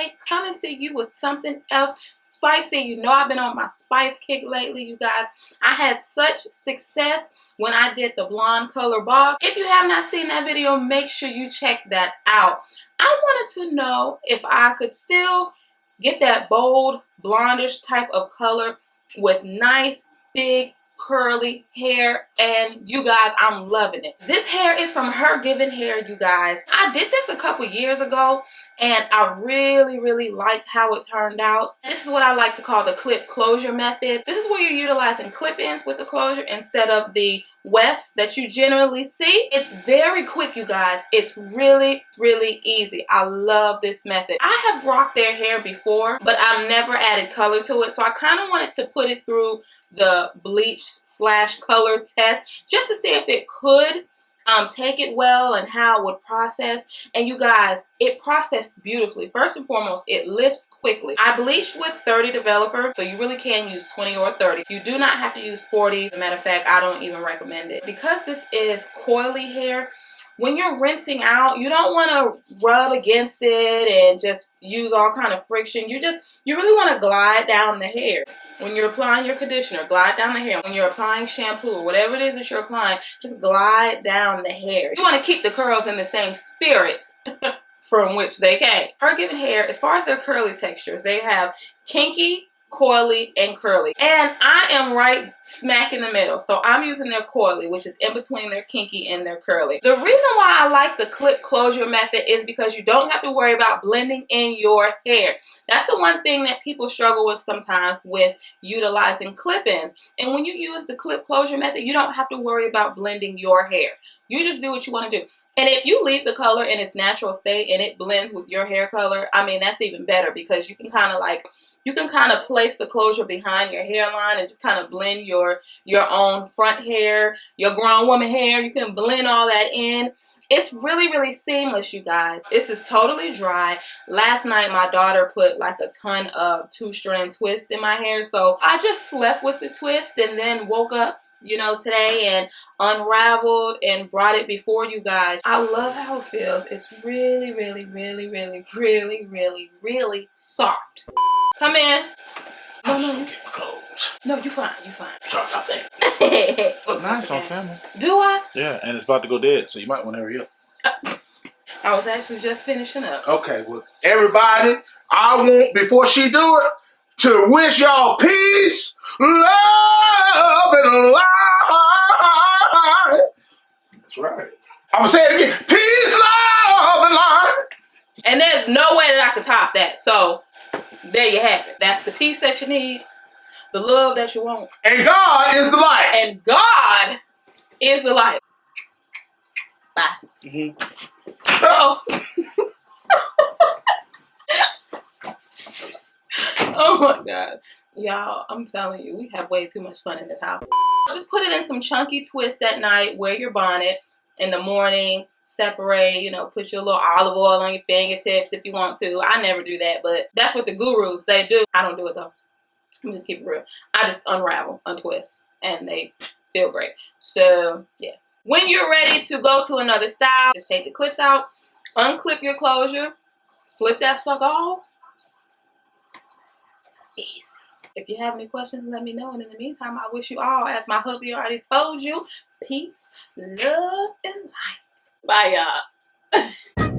Crochet coming to you with something else spicy. You know I've been on my spice kick lately, you guys. I had such success when I did the blonde color bob. If you have not seen that video, make sure you check that out. I wanted to know if I could still get that bold blondish type of color with nice big curly hair, and you guys, I'm loving it. This hair is from Hergivenhair, you guys. I did this a couple years ago and I really liked how it turned out. This is what I like to call the clip closure method. This is where you're utilizing clip-ins with the closure instead of the wefts that you generally see. It's very quick, you guys. It's really easy. I love this method. I have rocked their hair before, but I've never added color to it, so I kind of wanted to put it through the bleach / color test just to see if it could take it well and how it would process. And you guys, it processed beautifully. First and foremost, it lifts quickly. I bleached with 30 developer, so you really can use 20 or 30. You do not have to use 40. As a matter of fact, I don't even recommend it. Because this is coily hair, when you're rinsing out, you don't want to rub against it and just use all kind of friction. You really want to glide down the hair. When you're applying your conditioner, glide down the hair. When you're applying shampoo or whatever it is that you're applying, just glide down the hair. You want to keep the curls in the same spirit from which they came. Hergivenhair, as far as their curly textures, they have kinky, coily, and curly. And I am right smack in the middle. So I'm using their coily, which is in between their kinky and their curly. The reason why I like the clip closure method is because you don't have to worry about blending in your hair. That's the one thing that people struggle with sometimes with utilizing clip-ins. And when you use the clip closure method, you don't have to worry about blending your hair. You just do what you want to do. And if you leave the color in its natural state and it blends with your hair color, I mean, that's even better because you can kind of place the closure behind your hairline and just kind of blend your own front hair, your grown woman hair. You can blend all that in. It's really seamless, you guys. This is totally dry. Last night, my daughter put like a ton of 2-strand twists in my hair. So I just slept with the twist and then woke up, you know, today and unraveled and brought it before you guys. I love how it feels. It's really soft. Come in. No, you fine. Sorry about that. Looks nice on camera. Do I? Yeah, and it's about to go dead, so you might want to hurry up. I was actually just finishing up. Okay, well, everybody, I want, before she do it, to wish y'all peace, love, and life. That's right. I'm going to say it again. Peace, love, and life. And there's no way that I could top that. So, there you have it. That's the peace that you need. The love that you want. And God is the light. And God is the light. Bye. Oh. Oh my God. Y'all, I'm telling you, we have way too much fun in this house. Just put it in some chunky twists at night. Wear your bonnet. In the morning, separate, you know, put your little olive oil on your fingertips if you want to. I never do that, but that's what the gurus say do. I don't do it though. I'm just keep it real. I just unravel, untwist, and they feel great. So, yeah. When you're ready to go to another style, just take the clips out, unclip your closure, slip that sucker off. Easy. If you have any questions, let me know. And in the meantime, I wish you all, as my hubby already told you, peace, love, and light. Bye, y'all.